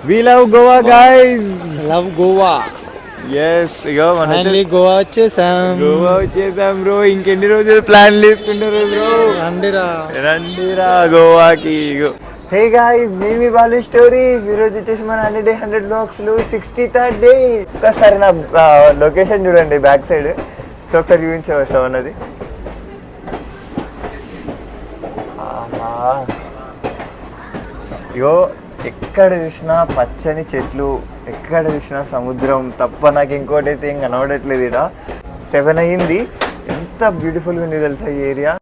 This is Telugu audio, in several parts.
We love Goa, guys. Love Goa. Yes, ego finally Goa వచ్చేసాం. గోవా వచ్చేసాం బ్రో. ఇంకెన్ని రోజులు ప్లాన్ తీసుకుంటారు బ్రో? రండిరా రండిరా గోవాకి. హే గాయ్స్, నేను మీ బాలు స్టోరీస్. ఈరోజు వచ్చేసి మన 100 బ్లాగ్స్లో 63rd డే. ఒకసారి నా లొకేషన్ చూడండి బ్యాక్ సైడ్. సో ఒకసారి చూపించవచ్చు అన్నది. ఇగో ఎక్కడ చూసినా పచ్చని చెట్లు, ఎక్కడ చూసినా సముద్రం తప్ప నాకు ఇంకోటి అయితే ఏం కనబడట్లేదు. ఇక్కడ 7 అయ్యింది. ఎంత బ్యూటిఫుల్గా ఉంది తెలుసా ఈ ఏరియా.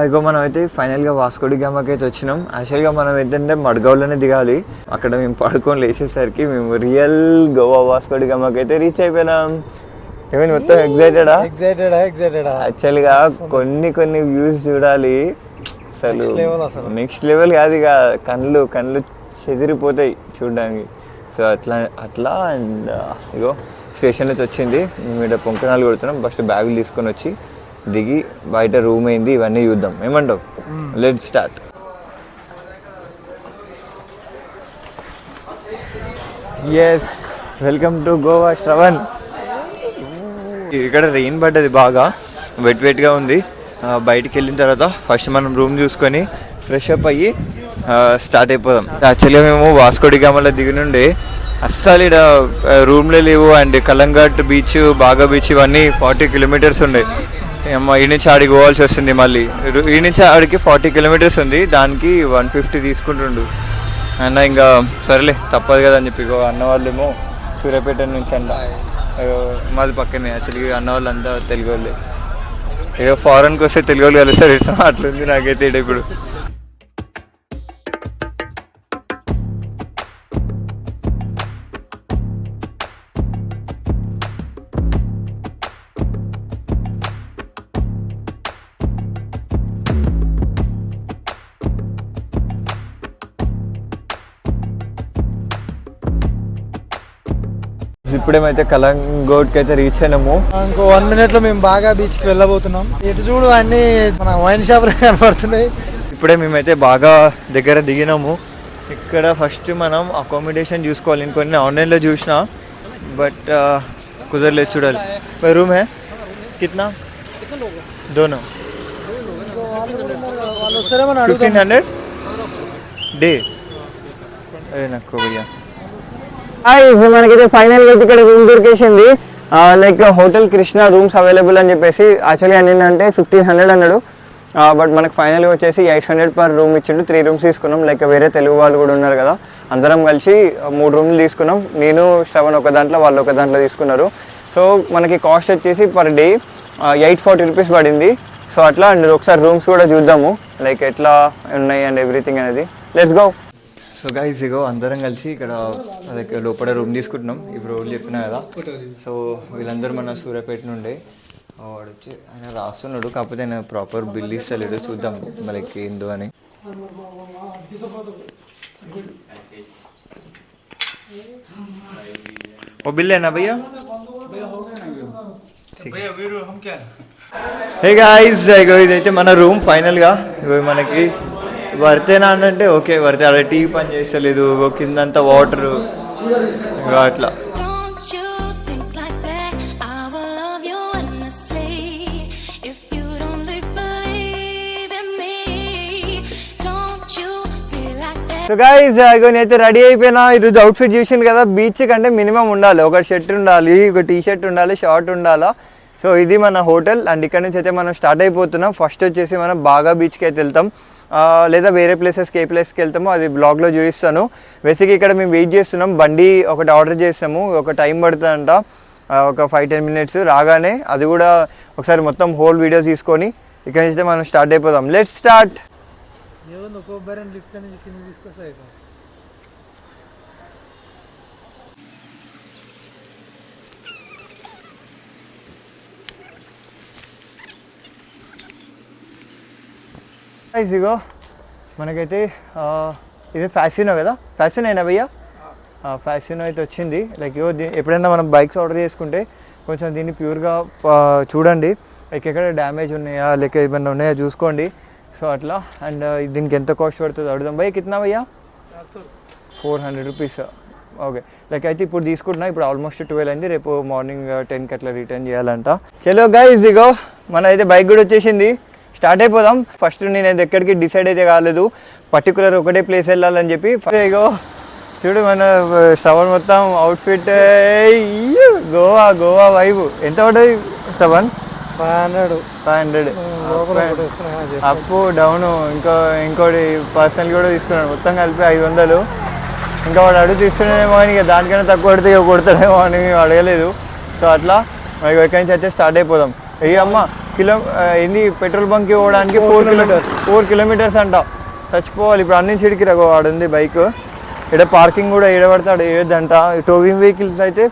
ఇగో మనం అయితే ఫైనల్గా వాస్కోడి గామాకి అయితే వచ్చినాం. యాక్చువల్గా మనం ఏంటంటే మడ్గావ్లోనే దిగాలి. అక్కడ మేము పడుకొని లేచేసరికి మేము రియల్ గోవా వాస్కోడి గామాకి అయితే రీచ్ అయిపోయినాం. ఏమైనా మొత్తం ఎక్సైటెడా? యాక్చువల్గా కొన్ని వ్యూస్ చూడాలి. అసలు నెక్స్ట్ లెవెల్ కాదు, ఇక కళ్ళు చెదిరిపోతాయి చూడడానికి. సో అట్లా అండ్ ఇగో స్టేషన్ అయితే వచ్చింది. మేము ఇక్కడ పొంకనాలు కొడుతున్నాం. ఫస్ట్ బ్యాగులు తీసుకొని వచ్చి దిగి బయట రూమ్ అయింది, ఇవన్నీ చూద్దాం. ఏమంటావు? Let's start. Yes, welcome to Goa Shravan. ఇక్కడ రెయిన్ పడ్డది, బాగా వెట్గా ఉంది. బయటికి వెళ్ళిన తర్వాత ఫస్ట్ మనం రూమ్ చూసుకొని ఫ్రెష్ అప్ అయ్యి స్టార్ట్ అయిపోదాం. యాక్చువల్గా మేము వాస్కోడి గామాలో దిగినుండే అస్సలు ఇక్కడ రూమ్లే లేవు. అండ్ కలంఘాట్ బీచ్, బాగా బీచ్ ఇవన్నీ 40 కిలోమీటర్స్ ఉన్నాయి. ఈ నుంచి ఆడికి పోవాల్సి వస్తుంది. మళ్ళీ ఈ నుంచి ఆడికి 40 కిలోమీటర్స్ ఉంది. దానికి 150 తీసుకుంటుండు అన్న. ఇంకా సరేలే తప్పదు కదా అని చెప్పి అన్న వాళ్ళేమో సూర్యాపేట నుంచి అంట, మాది పక్కనే. యాక్చువల్గా అన్న వాళ్ళు అంతా తెలుగు వాళ్ళే. ఏదో ఫారెన్కి వస్తే తెలుగు వాళ్ళు కలుస్తారు ఇస్తాం, అట్లుంది నాకైతే ఇప్పుడు. ఇప్పుడేమైతే కలంగోట్కి అయితే రీచ్ అయినాము. ఇంకో 1 minute లో మేము బాగా బీచ్కి వెళ్ళబోతున్నాం. ఇటు చూడు అన్ని మన వైన్ షాపులు కనపడుతున్నాయి. ఇప్పుడే మేమైతే బాగా దగ్గర దిగినాము. ఇక్కడ ఫస్ట్ మనం అకామిడేషన్ చూసుకోవాలి. నేను కొన్ని ఆన్లైన్లో చూసిన, బట్ కుదరలేదు. చూడాలి. రూమ్ హే కిतना? दोनों 1500 డే. అదే నాకు భయ్యా. మనకైతే ఫైనల్ అయితే ఇక్కడ రూమ్ దొరికేసింది. Like hotel Krishna rooms available అని చెప్పేసి. యాక్చువల్లీ ఏంటంటే 1500 అన్నాడు, బట్ మనకు ఫైనల్గా వచ్చేసి 800 పర్ రూమ్ ఇచ్చిండు. 3 రూమ్స్ తీసుకున్నాం. లైక్ వేరే తెలుగు వాళ్ళు కూడా ఉన్నారు కదా, అందరం కలిసి 3 రూమ్లు తీసుకున్నాం. నేను శ్రవణ్ ఒక దాంట్లో, వాళ్ళు ఒక దాంట్లో తీసుకున్నారు. సో మనకి కాస్ట్ వచ్చేసి పర్ డే 840 రూపీస్ పడింది. సో అట్లా అండ్ ఒకసారి రూమ్స్ కూడా చూద్దాము లైక్ ఎట్లా ఉన్నాయి అండ్ ఎవ్రీథింగ్ అనేది. Let's go. సో గైస్ ఇగో అందరం కలిసి ఇక్కడ లైక్ లోపల రూమ్ తీసుకుంటున్నాం. ఇప్పుడు రోజు చెప్పినా కదా. సో వీళ్ళందరూ మన సూర్యాపేట నుండే. వాడు వచ్చి ఆయన రాస్తున్నాడు, కాకపోతే ఆయన ప్రాపర్ బిల్ ఇస్తలేడు. చూద్దాం లైక్ ఏందో అని. ఓ బిల్ ఏనా భయ్యా? హే గాయ్స్, ఇగో ఇదైతే మన రూమ్ ఫైనల్గా. ఇగో మనకి వర్తేనా అంటే ఓకే వర్తే. అలా టీవీ పని చేస్తలేదు, కిందంతా వాటరు అట్లా. సో గైస్ ఇగో నేనైతే రెడీ అయిపోయినా. ఈరోజు అవుట్ఫిట్ చూసింది కదా, బీచ్ కంటే మినిమం ఉండాలి. ఒక షర్ట్ ఉండాలి, ఒక టీ షర్ట్ ఉండాలి, షార్ట్ ఉండాలా. సో ఇది మన హోటల్ అండ్ ఇక్కడ నుంచి అయితే మనం స్టార్ట్ అయిపోతున్నాం. ఫస్ట్ వచ్చేసి మనం బాగా బీచ్కి అయితే వెళ్తాం, లేదా వేరే ప్లేసెస్కి ఏ ప్లేస్కి వెళ్తామో అది బ్లాగ్లో చూపిస్తాను. బేసిక్గా ఇక్కడ మేము వెయిట్ చేస్తున్నాం. బండి ఒకటి ఆర్డర్ చేస్తాము, ఒక టైం పడుతుందంట, ఒక 5-10 minutes. రాగానే అది కూడా ఒకసారి మొత్తం హోల్ వీడియో తీసుకొని ఇక్కడ నుంచి మనం స్టార్ట్ అయిపోదాం. Let's start. ఇదిగో మనకైతే ఇది ఫ్యాసినో కదా, ఫ్యాసినో అయినా భయ్యా, ఫ్యాసినో అయితే వచ్చింది. లైక్ ఎప్పుడైనా మనం బైక్స్ ఆర్డర్ చేసుకుంటే కొంచెం దీన్ని ప్యూర్గా చూడండి, లైక్ ఎక్కడ డ్యామేజ్ ఉన్నాయా లేక ఏమన్నా ఉన్నాయా చూసుకోండి. సో అట్లా. అండ్ దీనికి ఎంత కాస్ట్ పడుతుంది అడుగుదాం. భయ్య కిतना భయ్యా? 400 రూపీస్. ఓకే, లైక్ అయితే ఇప్పుడు తీసుకుంటున్నా, ఇప్పుడు ఆల్మోస్ట్ 12 అయింది, రేపు మార్నింగ్ 10కి అట్లా రిటర్న్ చేయాలంట. చలో గైస్, ఇదిగో మన అయితే బైక్ కూడా వచ్చేసింది, స్టార్ట్ అయిపోదాం. ఫస్ట్ నేను ఎక్కడికి డిసైడ్ అయితే కాలేదు, పర్టికులర్ ఒకటే ప్లేస్ వెళ్ళాలని చెప్పి. ఇగో చూడు మన శ్రవణ్ మొత్తం అవుట్ఫిట్ గోవా గోవా వైబు. ఎంత పడ్డది శ్రవణ్? 500 అప్పు డౌను. ఇంకోటి పర్సనల్ కూడా తీసుకున్నాడు, మొత్తం కలిపి 500. ఇంకా వాడు అడుగు తీసుకునేమో అని, ఇక దానికైనా తక్కువ పడితే ఇక కొడతాడేమో అని అడగలేదు. సో అట్లా మరి ఎక్కడి నుంచి అయితే స్టార్ట్ అయిపోదాం. అమ్మ ఏంది పెట్రోల్ బంక్కి పోవడానికి 4 కిలోమీటర్స్ అంట, చచ్చిపోవాలి. ఇప్పుడు అన్ని చిడికి రగో వాడుంది బైక్. ఇక్కడ పార్కింగ్ కూడా ఏడబడతాడు వేయొద్దంట. టోవింగ్ వెహికల్స్ అయితే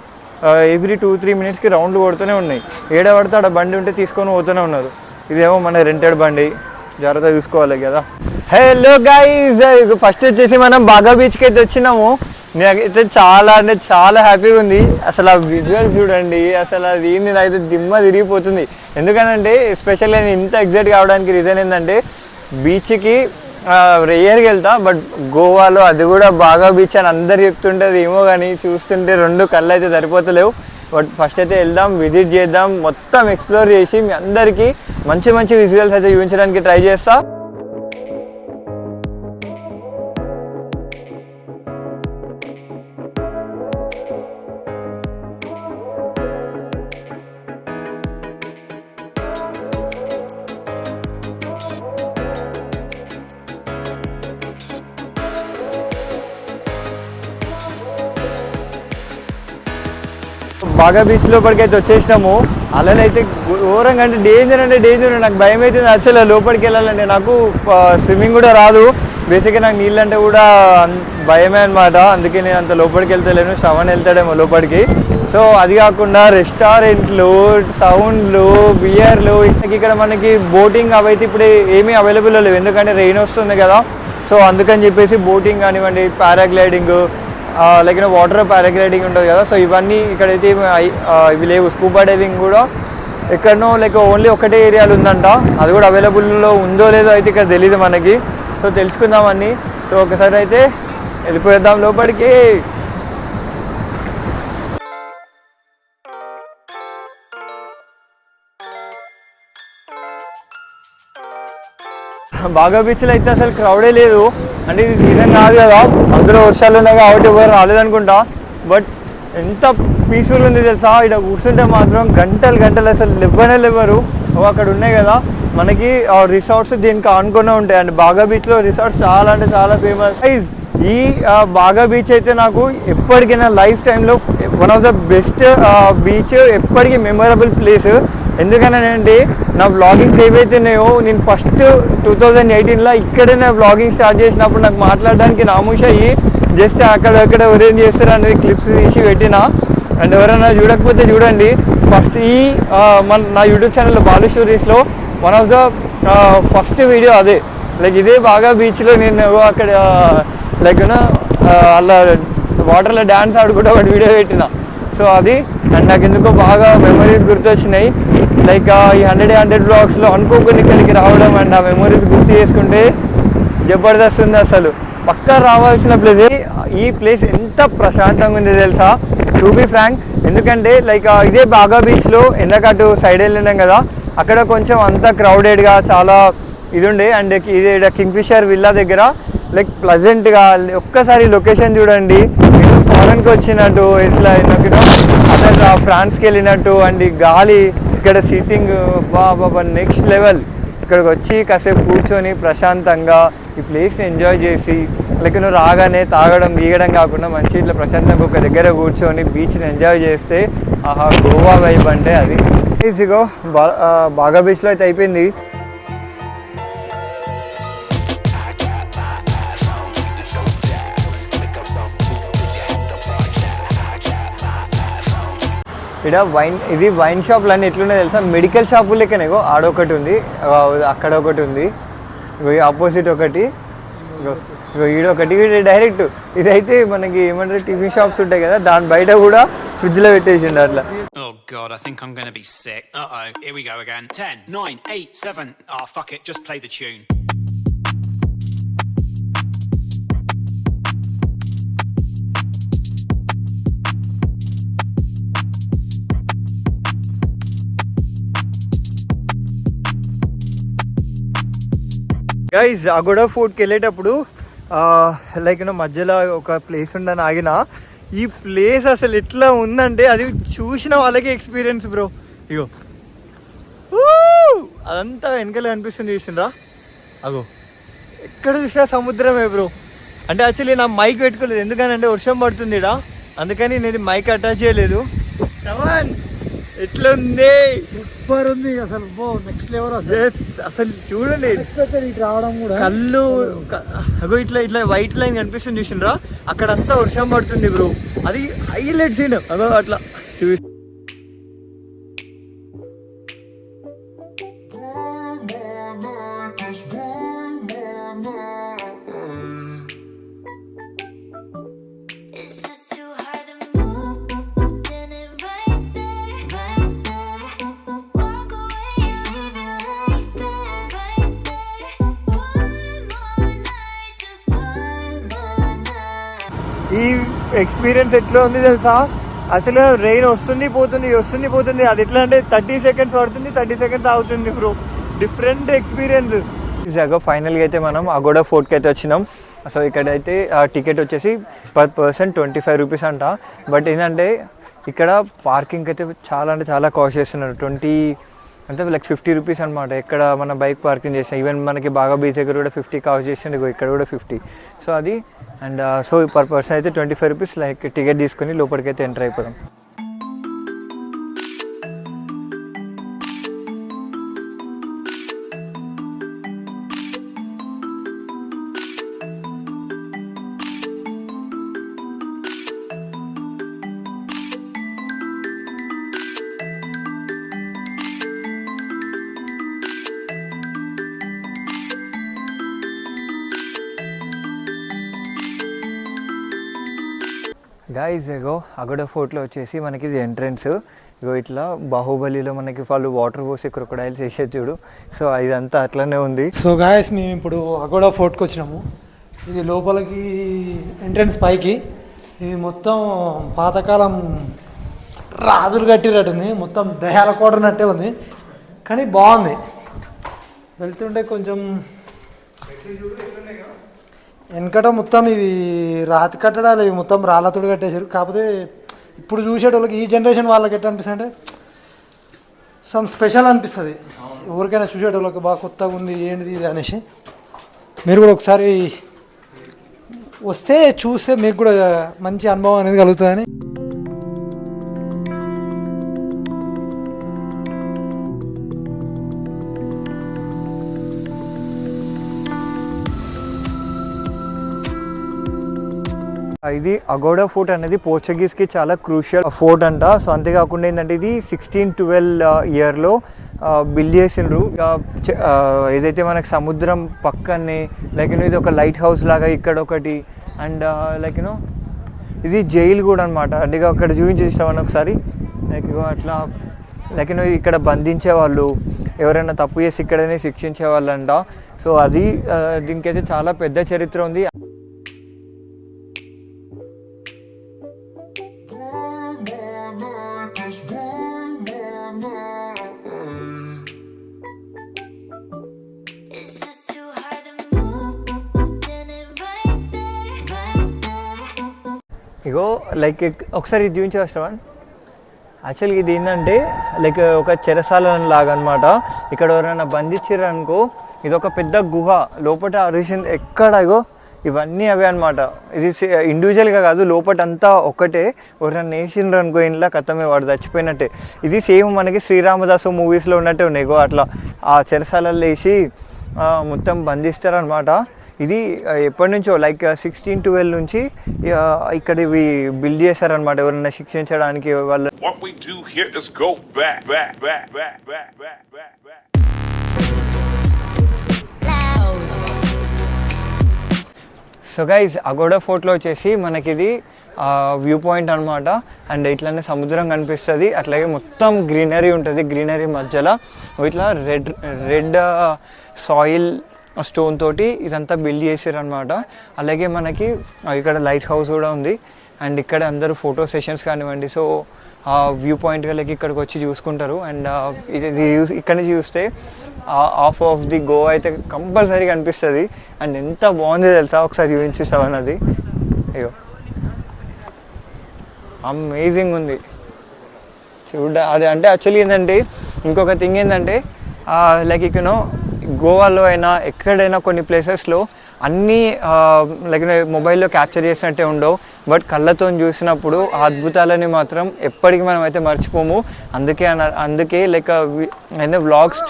ఎవ్రీ 2-3 మినిట్స్కి రౌండ్లు కొడుతూనే ఉన్నాయి. ఏడబడతాడు బండి ఉంటే తీసుకొని పోతూనే ఉన్నారు. ఇదేమో మన రెంటెడ్ బండి, జాగ్రత్తగా చూసుకోవాలి కదా. హలో గైస్, ఫస్ట్ వచ్చేసి మనం బాగా బీచ్కి అయితే వచ్చినాము. నాకైతే చాలా అంటే చాలా హ్యాపీగా ఉంది. అసలు ఆ విజువల్స్ చూడండి, అసలు అది నేనైతే దిమ్మ తిరిగిపోతుంది. ఎందుకనంటే ఎస్పెషల్లీ నేను ఇంత ఎగ్జైట్ కావడానికి రీజన్ ఏంటంటే, బీచ్కి రేయర్కి వెళ్తా, బట్ గోవాలో అది కూడా బాగా బీచ్ అని అందరు చెప్తుంటుంది ఏమో, కానీ చూస్తుంటే 2 కళ్ళు అయితే సరిపోతలేవు. బట్ ఫస్ట్ అయితే వెళ్దాం, విజిట్ చేద్దాం, మొత్తం ఎక్స్ప్లోర్ చేసి మీ అందరికీ మంచి మంచి విజువల్స్ అయితే చూపించడానికి ట్రై చేస్తా. బాగా బీచ్ లోపలికి అయితే వచ్చేసినాము. అలానైతే ఘోరంగా అంటే డేంజర్. నాకు భయం అవుతుంది అసలు లోపలికి వెళ్ళాలంటే. నాకు స్విమ్మింగ్ కూడా రాదు, బేసిక్గా నాకు నీళ్ళు అంటే కూడా భయమే అనమాట. అందుకే నేను అంత లోపలికి వెళ్తలేను, శ్రవణ్ వెళ్తాడేమో లోపలికి. సో అది కాకుండా రెస్టారెంట్లు, సౌండ్లు, బియర్లు, ఇక్కడ మనకి బోటింగ్ అవైతే ఇప్పుడు ఏమీ అవైలబుల్ లేవు, ఎందుకంటే రెయిన్ వస్తుంది కదా. సో అందుకని చెప్పేసి బోటింగ్ కానివ్వండి, పారాగ్లైడింగ్, లైక్ వాటర్ పారాగ్లైడింగ్ ఉంటుంది కదా, సో ఇవన్నీ ఇక్కడైతే ఇవి లేవు. స్కూబా డైవింగ్ కూడా ఎక్కడనో లైక్ ఓన్లీ ఒకటే ఏరియాలో ఉందంట, అది కూడా అవైలబుల్లో ఉందో లేదో అయితే ఇక్కడ తెలియదు మనకి. సో తెలుసుకుందామని. సో ఒకసారి అయితే వెళ్ళిపోయేద్దాం లోపలికి. బాగా బీచ్లో అయితే అసలు క్రౌడే లేదు, అంటే ఇది సీజన్ కాదు కదా, అందులో వర్షాలు ఉన్నాయి కాబట్టి ఎవరు రాలేదనుకుంటా. బట్ ఎంత పీస్ఫుల్ ఉంది తెలుసా, ఇక్కడ కూర్చుంటే మాత్రం గంటలు అసలు లేవరు. అక్కడ ఉన్నాయి కదా మనకి రిసార్ట్స్, దీనికి ఆనుకునే ఉంటాయి. అండ్ బాగా బీచ్లో రిసార్ట్స్ చాలా అంటే చాలా ఫేమస్. ఈ బాగా బీచ్ అయితే నాకు ఎప్పటికైనా లైఫ్ టైంలో one of the best beach, ఎప్పటికీ మెమొరబుల్ ప్లేస్. ఎందుకనంటే నా వ్లాగింగ్స్ ఏవైతున్నాయో, నేను ఫస్ట్ 2018లో ఇక్కడే నా వ్లాగింగ్ స్టార్ట్ చేసినప్పుడు నాకు మాట్లాడడానికి నామూష అయ్యి జస్ట్ అక్కడక్కడ ఎవరేం చేస్తారు అనేది క్లిప్స్ తీసి పెట్టిన. అండ్ ఎవరైనా చూడకపోతే చూడండి. ఫస్ట్ నా యూట్యూబ్ ఛానల్లో బాలు స్టోరీస్లో one of the first video అదే. లైక్ ఇదే బాగా బీచ్లో నేను అక్కడ లైక్ అలా వాటర్లో డ్యాన్స్ ఆడుకుంటూ ఒకటి వీడియో పెట్టిన. సో అది అండ్ నాకు ఎందుకో బాగా మెమరీస్ గుర్తొచ్చినాయి. లైక్ ఈ 100 బ్లాగ్స్లో అనుకోకుండా ఇక్కడికి రావడం అండ్ ఆ మెమరీస్ గుర్తు చేసుకుంటే జబర్దస్త్ ఉంది. అసలు పక్కా రావాల్సిన ప్లేస్. ఈ ప్లేస్ ఎంత ప్రశాంతంగా ఉంది తెలుసా, టు బీ ఫ్రాంక్. ఎందుకంటే లైక్ ఇదే బాగా బీచ్లో ఎందకటు సైడ్ వెళ్ళినాం కదా, అక్కడ కొంచెం అంతా క్రౌడెడ్గా చాలా ఇది ఉండే. అండ్ ఇది కింగ్ఫిషర్ విల్లా దగ్గర లైక్ ప్లజెంట్గా. ఒక్కసారి లొకేషన్ చూడండి, నేను ఫారెన్కి వచ్చినట్టు, ఇట్లా అసలు ఫ్రాన్స్కి వెళ్ళినట్టు. అండ్ ఈ గాలి, ఇక్కడ సిట్టింగ్ బాబా నెక్స్ట్ లెవెల్. ఇక్కడికి వచ్చి కాసేపు కూర్చొని ప్రశాంతంగా ఈ ప్లేస్ని ఎంజాయ్ చేసి, లైక్ నువ్వు రాగానే తాగడం గీయడం కాకుండా మంచి ఇట్లా ప్రశాంతంగా ఒక దగ్గర కూర్చొని బీచ్ని ఎంజాయ్ చేస్తే ఆహా గోవా వైబ్ అంటే అది. ఈజీగా బాగా బీచ్లో అయితే అయిపోయింది. ఇక్కడ ఇది వైన్ షాపులు అన్నీ ఎట్లున్నాయి తెలుసా, మెడికల్ షాపులు లెక్కనేగో ఆడొకటి ఉంది, అక్కడ ఒకటి ఉంది. ఇగో ఆపోజిట్ ఒకటి, ఇగో ఈడొకటి డైరెక్ట్. ఇదైతే మనకి ఏమంటారు టిఫిన్ షాప్స్ ఉంటాయి కదా, దాని బయట కూడా ఫ్రిడ్జ్లో పెట్టేసిండు అట్లా. Oh god, I think I'm gonna be sick. Uh-oh, here we go again. 10, 9, 8, 7. Oh, fuck it, just play the tune. Guys Aguada ఫోర్ట్కి వెళ్ళేటప్పుడు లైక్ మధ్యలో ఒక ప్లేస్ ఉండని ఆగిన. ఈ ప్లేస్ అసలు ఎట్లా ఉందంటే అది చూసిన వాళ్ళకి ఎక్స్పీరియన్స్ బ్రో. ఇగో అదంతా వెనకాల కనిపిస్తుంది, చూసిందా? అగో ఎక్కడ చూసినా సముద్రమే బ్రో. అంటే యాక్చువల్లీ నా మైక్ పెట్టుకోలేదు, ఎందుకనంటే వర్షం పడుతుంది ఇడా, అందుకని నేను మైక్ అటాచ్ చేయలేదు. ఎట్లా ఉంది? సూపర్ ఉంది అసలు, నెక్స్ట్ లెవెల్ అసలు చూడండి రావడం కూడా. కళ్ళు అగో ఇట్లా ఇట్లా వైట్ లైన్ కనిపిస్తుంది చూసిండ్రా, అక్కడంతా వర్షం పడుతుంది బ్రో. అది హైలైట్ సీన్. అగో అట్లా చూసి ఈ ఎక్స్పీరియన్స్ ఎట్లా ఉంది తెలుసా? అసలు రెయిన్ వస్తుంది పోతుంది. అది ఎట్లా అంటే 30 seconds పడుతుంది, 30 seconds అవుతుంది బ్రో. Different experience. ఫైనల్గా అయితే మనం అగోడా ఫోర్ట్కి అయితే వచ్చినాం. సో ఇక్కడైతే టికెట్ వచ్చేసి పర్ పర్సన్ 25 రూపీస్ అంట. బట్ ఏంటంటే ఇక్కడ పార్కింగ్ అయితే చాలా అంటే చాలా కాస్ట్ చేస్తున్నారు. 20 అంటే లైక్ 50 రూపీస్ అనమాట. ఎక్కడ మన బైక్ పార్కింగ్ చేస్తాం. ఈవెన్ మనకి బాగా బీచ్ దగ్గర కూడా 50 కాస్ట్ చేస్తుంది, ఇక్కడ కూడా 50. సో అది అండ్ సో పర్ పర్సన్ అయితే 25 రూపీస్ లైక్ టికెట్ తీసుకొని లోపలికైతే ఎంటర్ అయిపోదాం. గైస్ ఇగో అగోడా ఫోర్ట్లో వచ్చేసి మనకి ఇది ఎంట్రన్స్. ఇగో ఇట్లా బాహుబలిలో మనకి వాళ్ళు వాటర్ పోసి క్రొకడైల్స్ వేసేది చూడు, సో ఇదంతా అట్లనే ఉంది. సో గాయస్ మేము ఇప్పుడు అగోడా ఫోర్ట్కి వచ్చినాము. ఇది లోపలికి ఎంట్రన్స్ పైకి. ఇది మొత్తం పాతకాలం రాజులు కట్టినట్టుంది, మొత్తం దయాల కోటనట్టే ఉంది, కానీ బాగుంది. వెళ్తుంటే కొంచెం వెనకట మొత్తం ఇవి రాతి కట్టడాలు, ఇవి మొత్తం రాళ్ళతోడు కట్టేశారు. కాకపోతే ఇప్పుడు చూసేటోళ్ళకి ఈ జనరేషన్ వాళ్ళకి ఎట్లా అనిపిస్తుంది అంటే సమ్ స్పెషల్ అనిపిస్తుంది. ఎవరికైనా చూసేటోళ్ళకి బాగా కొత్తగా ఉంది ఏంటిది ఇది అనేసి. మీరు కూడా ఒకసారి వస్తే చూస్తే మీకు కూడా మంచి అనుభవం అనేది కలుగుతుందని. ఇది అగోడా ఫోర్ట్ అనేది పోర్చుగీస్కి చాలా క్రూషియల్ ఫోర్ట్ అంట. సో అంతేకాకుండా ఏంటంటే ఇది 1612 ఇయర్లో బిల్డ్ చేసిండ్రు. ఏదైతే మనకు సముద్రం పక్కనే లైక్ ఇది ఒక లైట్ హౌస్ లాగా ఇక్కడ ఒకటి, అండ్ లైక్ ఇది జైలు కూడా అనమాట. అంటే అక్కడ చూపించేస్తామని ఒకసారి లైక్ అట్లా లైక్ ఇక్కడ బంధించే వాళ్ళు, ఎవరైనా తప్పు చేసి ఇక్కడనే శిక్షించే వాళ్ళు అంట. సో అది దీనికైతే చాలా పెద్ద చరిత్ర ఉంది. ఇగో లైక్ ఒకసారి ఇది చూపించి వస్తావా? యాక్చువల్గా ఇది ఏంటంటే లైక్ ఒక చెరసాల లాగా అనమాట. ఇక్కడ ఎవరైనా బంధించారు అనుకో, ఇది ఒక పెద్ద గుహ లోపల అరిషన్ ఎక్కడ ఇగో ఇవన్నీ అవే అనమాట. ఇది ఇండివిజువల్గా కాదు, లోపటంతా ఒక్కటే. ఎవరైనా వేసిండ్రు అనుకో ఇంట్లో కథమే, వాడు చచ్చిపోయినట్టే. ఇది సేమ్ మనకి శ్రీరామదాసు మూవీస్లో ఉన్నట్టే ఉన్నాయి. ఇగో అట్లా ఆ చెరసాలలో వేసి మొత్తం బంధిస్తారనమాట. ఇది ఎప్పటి నుంచో లైక్ 1612 నుంచి ఇక్కడ ఇవి బిల్డ్ చేశారనమాట, ఎవరైనా శిక్షించడానికి వాళ్ళ. What we do here is go back. So guys Aguada ఫోర్ట్లో వచ్చేసి మనకి ఇది వ్యూ పాయింట్ అనమాట. అండ్ ఇట్లానే సముద్రం కనిపిస్తుంది, అట్లాగే మొత్తం గ్రీనరీ ఉంటుంది. గ్రీనరీ మధ్యలో ఇట్లా రెడ్ సాయిల్ స్టోన్ తోటి ఇదంతా బిల్డ్ చేసారు అనమాట. అలాగే మనకి ఇక్కడ లైట్ హౌస్ కూడా ఉంది. అండ్ ఇక్కడ అందరూ ఫోటో సెషన్స్ కానివ్వండి, సో ఆ వ్యూ పాయింట్ వాళ్ళకి ఇక్కడికి వచ్చి చూసుకుంటారు. అండ్ ఇది ఇక్కడ నుంచి చూస్తే ఆఫ్ ఆఫ్ ది గోవా అయితే కంపల్సరీ కనిపిస్తుంది. అండ్ ఎంత బాగుంది తెలుసా, ఒకసారి చూపించేస్తావు అన్నది. అయ్యో అమేజింగ్ ఉంది అది. అంటే యాక్చువల్లీ ఏంటంటే ఇంకొక థింగ్ ఏంటంటే లైక్ ఇక్కడ గోవాలో అయినా ఎక్కడైనా కొన్ని ప్లేసెస్లో అన్నీ లైక్ మొబైల్లో క్యాప్చర్ చేసినట్టే ఉండవు, బట్ కళ్ళతో చూసినప్పుడు ఆ అద్భుతాలని మాత్రం ఎప్పటికీ మనం అయితే మర్చిపోము. అందుకే లైక్ అయినా వ్లాగ్స్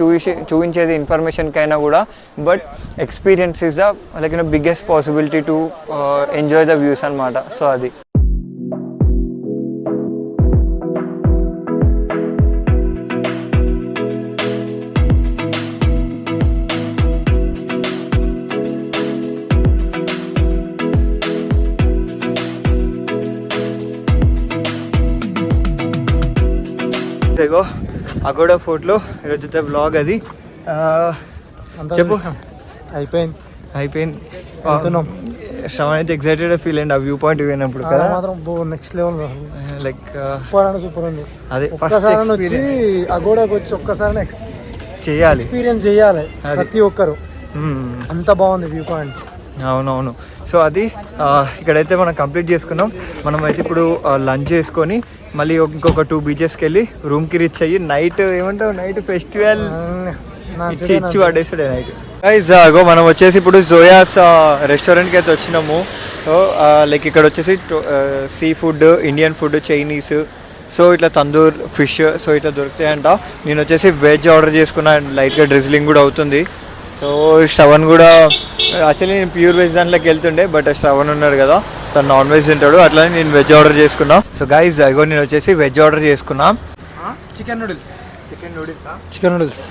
చూపించేది ఇన్ఫర్మేషన్కైనా కూడా, but experience is the like biggest possibility to enjoy the views అనమాట. సో అది ఇదిగో అగోడా ఫోర్ట్లో ఈరోజు వ్లాగ్ అది. చెప్పు. అయిపోయింది. శ్రవణ్ అయితే ఎగ్జైటెడ్ ఫీల్ అయ్యింది ఆ వ్యూ పాయింట్ పోయినప్పుడు కదా, నెక్స్ట్ లెవెల్. లైక్ సూపర్ ఉంది. అదే వచ్చి అగోడాకి వచ్చి ఒక్కసారి చేయాలి, ఎక్స్పీరియన్స్ చేయాలి ప్రతి ఒక్కరు. అంత బాగుంది వ్యూ పాయింట్. అవునవును. సో అది ఇక్కడైతే మనం కంప్లీట్ చేసుకున్నాం. మనం అయితే ఇప్పుడు లంచ్ చేసుకొని మళ్ళీ ఇంకొక 2 బీచెస్కి వెళ్ళి రూమ్కి రీచ్ అయ్యి నైట్ ఏమంటావు, నైట్ ఫెస్టివల్ ఇచ్చి పడేస్తాడే నైట్. గైస్ మనం వచ్చేసి ఇప్పుడు జోయాస్ రెస్టారెంట్కి అయితే వచ్చినాము. సో లైక్ ఇక్కడ వచ్చేసి sea food, Indian food, Chinese, so ఇట్లా తందూర్ ఫిష్ సో ఇట్లా దొరుకుతాయంట. నేను వచ్చేసి వెజ్ ఆర్డర్ చేసుకున్నా, లైట్గా డ్రిజ్లింగ్ కూడా అవుతుంది. సో శ్రవణ్ కూడా యాక్చువల్లీ నేను ప్యూర్ వెజ్ దాంట్లోకి వెళ్తుండే, బట్ శ్రవణ్ ఉన్నాడు కదా, తను నాన్ వెజ్ తింటాడు, అట్లానే నేను వెజ్ ఆర్డర్ చేసుకున్నా. సో గైస్ ఇగో నేను వచ్చేసి వెజ్ ఆర్డర్ చేసుకున్నా. చికెన్ నూడిల్స్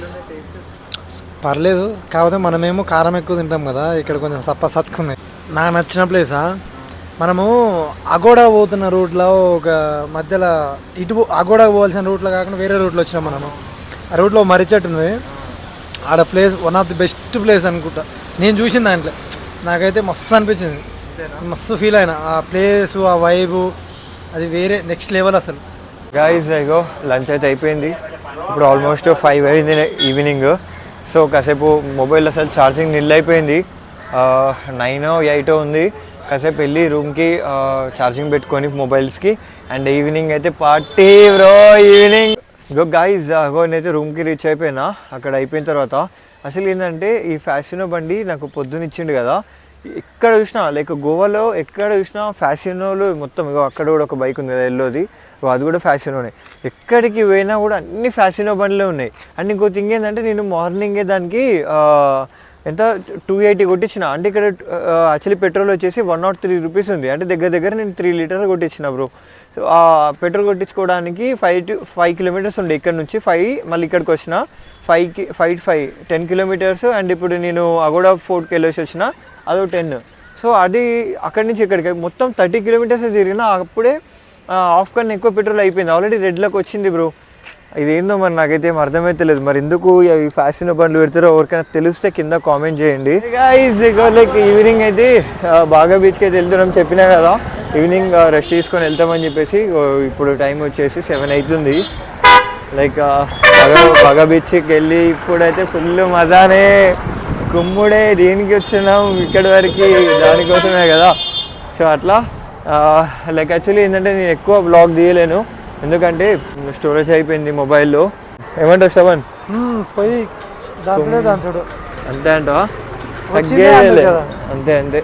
పర్లేదు, కాకపోతే మనమేమో కారం ఎక్కువ తింటాం కదా, ఇక్కడ కొంచెం సత్తుకుంది. నాకు నచ్చిన ప్లేసా, మనము అగోడా పోతున్న రూట్లో ఒక మధ్యలో అగోడా పోవాల్సిన రూట్లో కాకుండా వేరే రూట్లో వచ్చినాం మనము. ఆ రూట్లో మర్రి చెట్టు ఉంది, ఆడ place one of the best place అనుకుంటా నేను చూసిన దాంట్లో. నాకైతే మస్తు అనిపించింది, మస్తు ఫీల్ అయినా. ఆ ప్లేసు, ఆ వైబు, అది వేరే నెక్స్ట్ లెవెల్ అసలు. గైస్ ఇగో లంచ్ అయితే అయిపోయింది. ఇప్పుడు ఆల్మోస్ట్ 5 అయింది ఈవినింగ్. సో కాసేపు మొబైల్ అసలు ఛార్జింగ్ నిల్ అయిపోయింది, 9 8 ఉంది. కాసేపు వెళ్ళి రూమ్కి ఛార్జింగ్ పెట్టుకొని మొబైల్స్కి. అండ్ ఈవినింగ్ అయితే పార్టీ బ్రో, ఈవినింగ్. ఇగో గైస్ అగో నేనైతే రూమ్కి రీచ్ అయిపోయినా. అక్కడ అయిపోయిన తర్వాత అసలు ఏంటంటే ఈ ఫ్యాసినో బండి నాకు పొద్దున్న ఇచ్చిండు కదా, ఎక్కడ చూసినా లైక్ గోవాలో ఎక్కడ చూసినా ఫ్యాసినోలు మొత్తం. ఇగో అక్కడ కూడా ఒక బైక్ ఉంది కదా ఎల్లోది, అది కూడా ఫ్యాసినోనే. ఎక్కడికి పోయినా కూడా అన్ని ఫ్యాసినో బండ్లే ఉన్నాయి. అండ్ ఇంకో థింగ్ ఏంటంటే నేను మార్నింగే దానికి ఎంత 280 కొట్టించిన. అంటే ఇక్కడ యాక్చువల్లీ పెట్రోల్ వచ్చేసి 103 రూపీస్ ఉంది. అంటే దగ్గర నేను 3 లీటర్లు కొట్టించిన బ్రో. సో ఆ పెట్రోల్ కొట్టించుకోవడానికి 5 కిలోమీటర్స్ ఉండే ఇక్కడ నుంచి. 5 మళ్ళీ ఇక్కడికి వచ్చిన 10 కిలోమీటర్స్. అండ్ ఇప్పుడు నేను అగోడా ఫోర్ట్కి వెళ్ళేసి వచ్చిన, అదో 10. సో అది అక్కడి నుంచి ఇక్కడికి మొత్తం 30 కిలోమీటర్స్ తిరిగిన. అప్పుడే హాఫ్ కన్నా ఎక్కువ పెట్రోల్ అయిపోయింది, ఆల్రెడీ రెడ్లోకి వచ్చింది బ్రో. ఇదేందో మరి నాకైతే ఏం అర్థమైతే లేదు. మరి ఎందుకు ఈ ఫ్యాషన్ బండ్లు పెడతారో ఎవరికైనా తెలిస్తే కింద కామెంట్ చేయండి. లైక్ ఈవినింగ్ అయితే బాగా బీచ్కి అయితే వెళ్తున్నాం చెప్పినా కదా, ఈవినింగ్ రెస్ట్ తీసుకొని వెళ్తామని చెప్పేసి. ఇప్పుడు టైం వచ్చేసి 7 అవుతుంది. లైక్ బాగా బీచ్కి వెళ్ళి ఇప్పుడైతే ఫుల్ మజానే, కుమ్ముడే. దేనికి వచ్చినాం ఇక్కడి వరకు, దానికోసమే కదా. సో అట్లా లైక్ యాక్చువల్లీ ఏంటంటే నేను ఎక్కువ బ్లాగ్ తీయలేను, ఎందుకంటే స్టోరేజ్ అయిపోయింది మొబైల్లో. ఏమంటావు శ్రవణ్? పోయి దాని చూడు అంతే అంటావా? అంతే.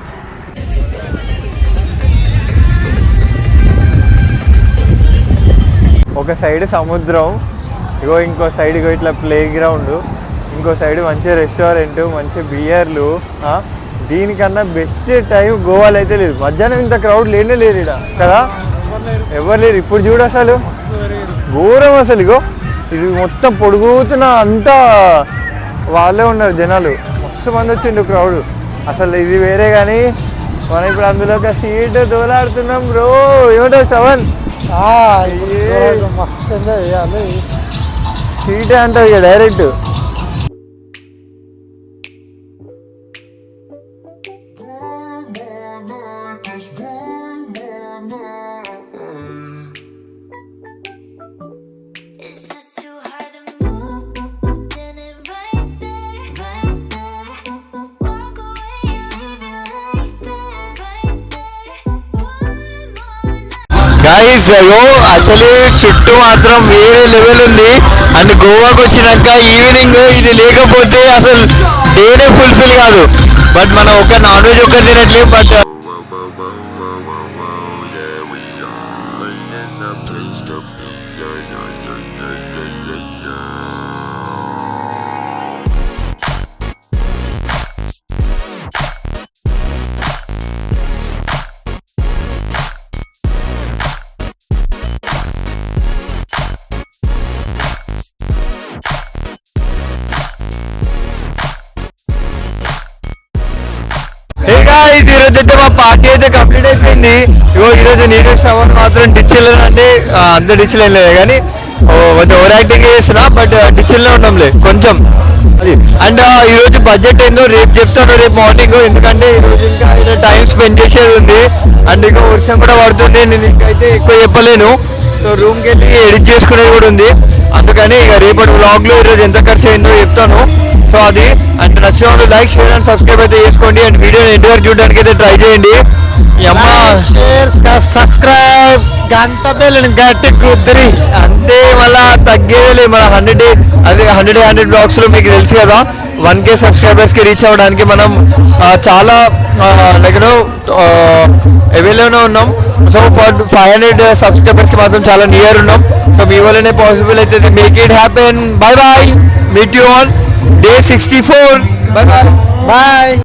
ఒక సైడ్ సముద్రం, ఇగో ఇంకో సైడ్ ఇగో ఇట్లా ప్లే గ్రౌండ్, ఇంకో సైడ్ మంచి రెస్టారెంట్, మంచి బియర్లు. దీనికన్నా బెస్ట్ టైం గోవాలో అయితే లేదు. మధ్యాహ్నం ఇంత క్రౌడ్ లేనే లేదు ఇక్కడ కదా, ఎవరు లేరు. ఇప్పుడు చూడు అసలు ఘోరం అసలు. ఇగో ఇది మొత్తం పొడుగుతున్న అంతా వాళ్ళే ఉన్నారు జనాలు, మస్తు మంది వచ్చిండు క్రౌడ్. అసలు ఇది వేరే కానీ మనం ఇప్పుడు అందులో ఒక సీట్ దోలాడుతున్నాం బ్రో. ఏమిటో 7 మస్తు ఎంజాయ్ చేయాలి. సీటే అంటారు ఇక direct. It's just too hard to move. Then it right there, right there. Walk away and leave it right there, right there. One more night. Guys అయ్యో అసలు చుట్టూ మాత్రం వేరే లెవెల్ ఉంది. అండ్ గోవాకి వచ్చినాక ఈవినింగ్ ఇది లేకపోతే అసలు డేనే ఫుల్ఫిల్ కాదు. బట్ మనం ఒక నాన్ వెజ్ ఒక్కటి తినట్లేదు. బట్ ఈరోజు అయితే మా పార్టీ అయితే కంప్లీట్ అయిపోయింది. ఇగో ఈరోజు నేను 7 మాత్రం డిచ్లో అంటే అంత డిచ్లో ఏం లేదు కానీ కొంచెం ఓవర్ యాక్టింగ్ చేస్తున్నా. బట్ డిచ్లో ఉన్నాంలే కొంచెం అది. అండ్ ఈరోజు బడ్జెట్ ఏందో రేపు చెప్తాను, రేపు మార్నింగ్. ఎందుకంటే ఈరోజు ఇంకా టైం స్పెండ్ చేసేది ఉంది. అండ్ ఇంకా వర్షం కూడా పడుతుంది. నేను ఇంకైతే ఎక్కువ చెప్పలేను. సో రూమ్కి వెళ్ళి ఎడిట్ చేసుకునేది కూడా ఉంది. అందుకని ఇక రేపటి వ్లాగ్లో ఈరోజు ఎంత ఖర్చు అయిందో చెప్తాను. సో అది. అండ్ నచ్చిన వాళ్ళు లైక్, షేర్ అండ్ సబ్స్క్రైబ్ అయితే చేసుకోండి. అండ్ వీడియోని ఎండ్ వరకు చూడడానికి అయితే ట్రై చేయండి. ఈ అమ్మ సబ్స్క్రైబ్ గంట బెల్లని గట్టి కుదిరి అంతే, మళ్ళా తగ్గేది మన 100 బ్లాగ్స్లో మీకు తెలుసు కదా 1K సబ్స్క్రైబర్స్కి రీచ్ అవ్వడానికి మనం చాలా లైక్ అవైలబుల్గా ఉన్నాం. సో ఫర్ 500 సబ్స్క్రైబర్స్కి మాత్రం చాలా నియర్ ఉన్నాం. సో మీ వల్లనే పాసిబుల్ అవుతుంది. Make it happen. Bye bye. Meet you on Day 64. Bye bye. Bye.